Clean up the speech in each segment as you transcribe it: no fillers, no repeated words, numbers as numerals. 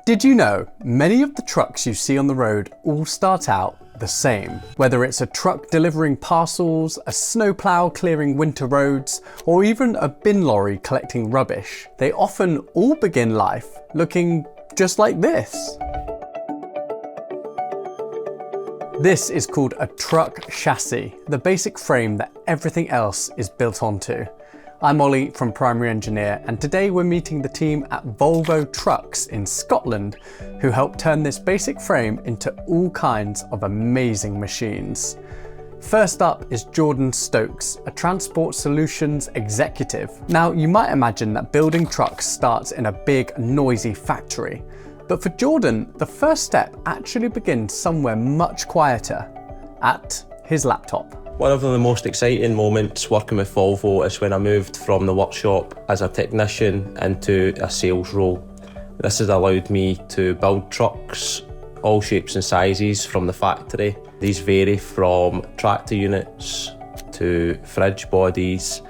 Did you know many of the trucks you see on the road all start out the same? Whether it's a truck delivering parcels, a snowplow clearing winter roads, or even a bin lorry collecting rubbish, they often all begin life looking just like this. This is called a truck chassis, the basic frame that everything else is built onto. I'm Ollie from Primary Engineer, and today we're meeting the team at Volvo Trucks in Scotland, who help turn this basic frame into all kinds of amazing machines. First up is Jordon Stokes, a transport solutions executive. Now, you might imagine that building trucks starts in a big, noisy factory. But for Jordon, the first step actually begins somewhere much quieter, at his laptop. One of the most exciting moments working with Volvo is when I moved from the workshop as a technician into a sales role. This has allowed me to build trucks, all shapes and sizes from the factory. These vary from tractor units to fridge bodies,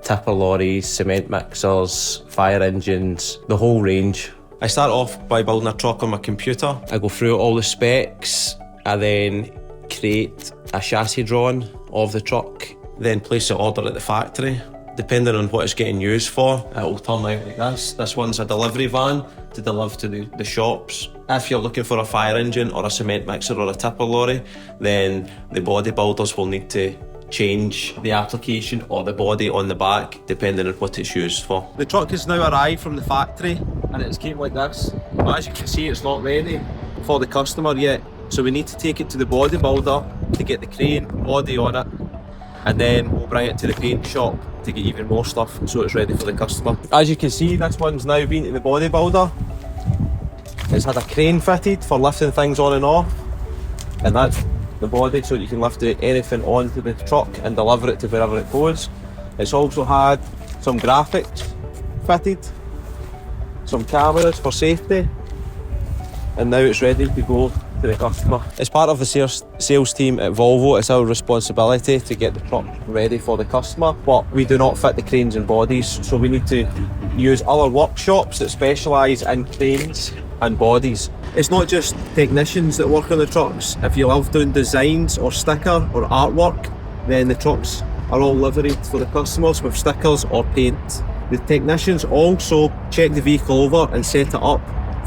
tipper lorries, cement mixers, fire engines, the whole range. I start off by building a truck on my computer. I go through all the specs. I then create a chassis drawing of the truck, then place the order at the factory. Depending on what it's getting used for, it will turn out like this. This one's a delivery van to deliver to the shops. If you're looking for a fire engine or a cement mixer or a tipper lorry, then the bodybuilders will need to change the application or the body on the back, depending on what it's used for. The truck has now arrived from the factory and it's came like this. But as you can see, it's not ready for the customer yet. So we need to take it to the bodybuilder to get the crane body on it, and then we'll bring it to the paint shop to get even more stuff so it's ready for the customer. As you can see, this one's now been to the bodybuilder. It's had a crane fitted for lifting things on and off, and that's the body so you can lift anything onto the truck and deliver it to wherever it goes. It's also had some graphics fitted, some cameras for safety, and now it's ready to go to the customer. As part of the sales team at Volvo, it's our responsibility to get the truck ready for the customer, but we do not fit the cranes and bodies, so we need to use other workshops that specialise in cranes and bodies. It's not just technicians that work on the trucks. If you love doing designs or sticker or artwork, then the trucks are all liveried for the customers with stickers or paint. The technicians also check the vehicle over and set it up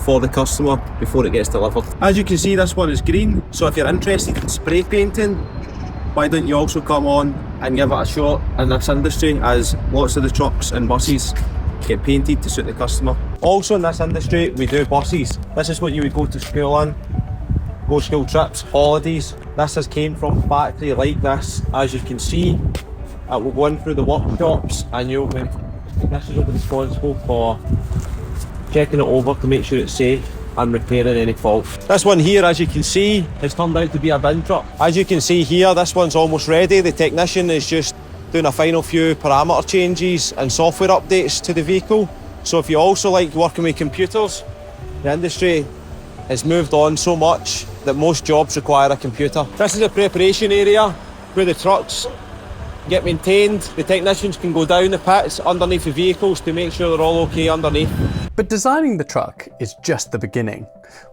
for the customer before it gets delivered. As you can see, this one is green, so if you're interested in spray painting, why don't you also come on and give it a shot in this industry, as lots of the trucks and buses get painted to suit the customer. Also in this industry, we do buses. This is what you would go to school on, go school trips, holidays. This has came from a factory like this. As you can see, it will go in through the workshops, and this is responsible for checking it over to make sure it's safe and repairing any faults. This one here, as you can see, has turned out to be a bin truck. As you can see here, this one's almost ready. The technician is just doing a final few parameter changes and software updates to the vehicle. So if you also like working with computers, the industry has moved on so much that most jobs require a computer. This is a preparation area where the trucks get maintained. The technicians can go down the pits underneath the vehicles to make sure they're all okay underneath. But designing the truck is just the beginning.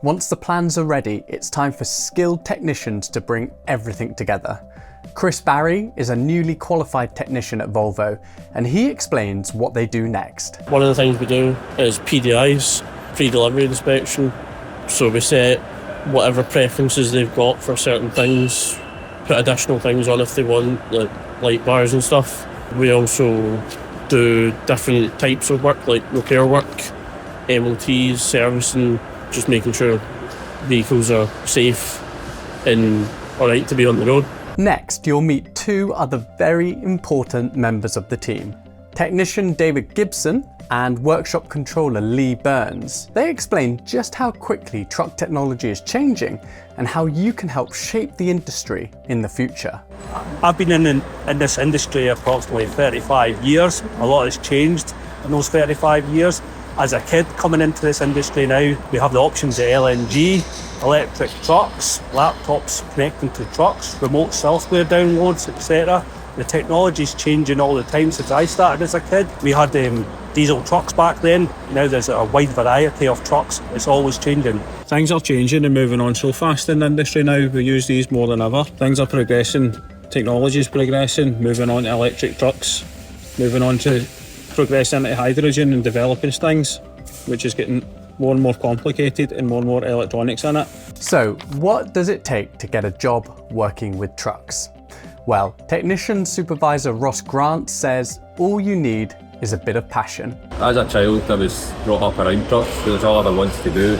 Once the plans are ready, it's time for skilled technicians to bring everything together. Chris Barry is a newly qualified technician at Volvo, and he explains what they do next. One of the things we do is PDIs, pre-delivery inspection. So we set whatever preferences they've got for certain things, put additional things on if they want, like light bars and stuff. We also do different types of work, like repair work, MOTs, servicing, just making sure vehicles are safe and alright to be on the road. Next, you'll meet two other very important members of the team. Technician David Gibson and workshop controller Lee Burns. They explain just how quickly truck technology is changing and how you can help shape the industry in the future. I've been in this industry approximately 35 years. A lot has changed in those 35 years. As a kid coming into this industry now, we have the options of LNG, electric trucks, laptops connecting to trucks, remote software downloads, etc. The technology's changing all the time since I started as a kid. We had diesel trucks back then. Now there's a wide variety of trucks. It's always changing. Things are changing and moving on so fast in the industry now. We use these more than ever. Things are progressing, technology is progressing, moving on to electric trucks, moving on to progressing into hydrogen and developing things, which is getting more and more complicated and more electronics in it. So, what does it take to get a job working with trucks? Well, technician supervisor Ross Grant says all you need is a bit of passion. As a child, I was brought up around trucks. It was all I wanted to do.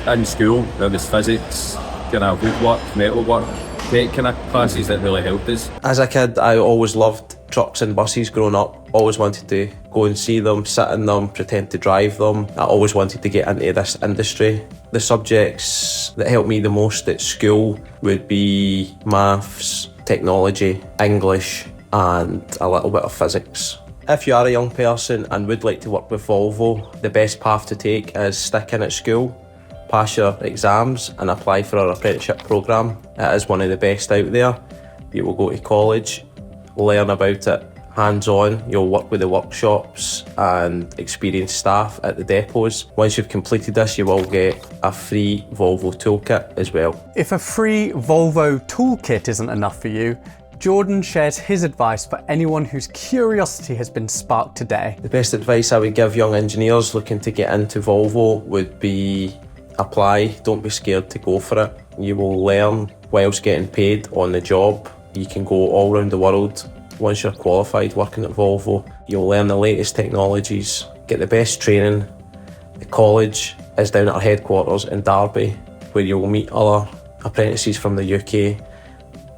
In school, there was physics, kind of woodwork, metalwork, that kind of classes that really helped us. As a kid, I always loved trucks and buses growing up. Always wanted to go and see them, sit in them, pretend to drive them. I always wanted to get into this industry. The subjects that helped me the most at school would be maths, technology, English, and a little bit of physics. If you are a young person and would like to work with Volvo, the best path to take is stick in at school, pass your exams and apply for our apprenticeship programme. It is one of the best out there. You will go to college, learn about it hands-on, you'll work with the workshops and experienced staff at the depots. Once you've completed this, you will get a free Volvo toolkit as well. If a free Volvo toolkit isn't enough for you, Jordon shares his advice for anyone whose curiosity has been sparked today. The best advice I would give young engineers looking to get into Volvo would be apply, don't be scared to go for it. You will learn whilst getting paid on the job. You can go all around the world. Once you're qualified working at Volvo, you'll learn the latest technologies, get the best training. The college is down at our headquarters in Derby, where you'll meet other apprentices from the UK,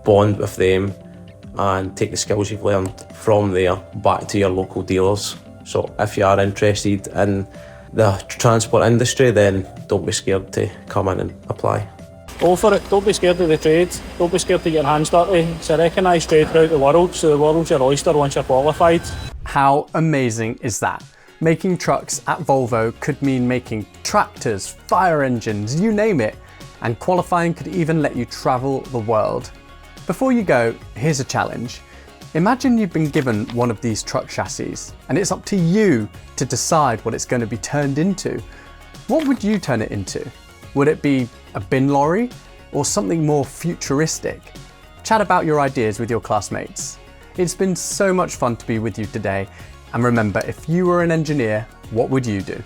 bond with them, and take the skills you've learned from there back to your local dealers. So if you are interested in the transport industry, then don't be scared to come in and apply. Go for it, don't be scared of the trade, don't be scared to get your hands dirty. It's a recognised trade throughout the world, so the world's your oyster once you're qualified. How amazing is that? Making trucks at Volvo could mean making tractors, fire engines, you name it, and qualifying could even let you travel the world. Before you go, here's a challenge. Imagine you've been given one of these truck chassis, and it's up to you to decide what it's going to be turned into. What would you turn it into? Would it be a bin lorry or something more futuristic? Chat about your ideas with your classmates. It's been so much fun to be with you today. And remember, if you were an engineer, what would you do?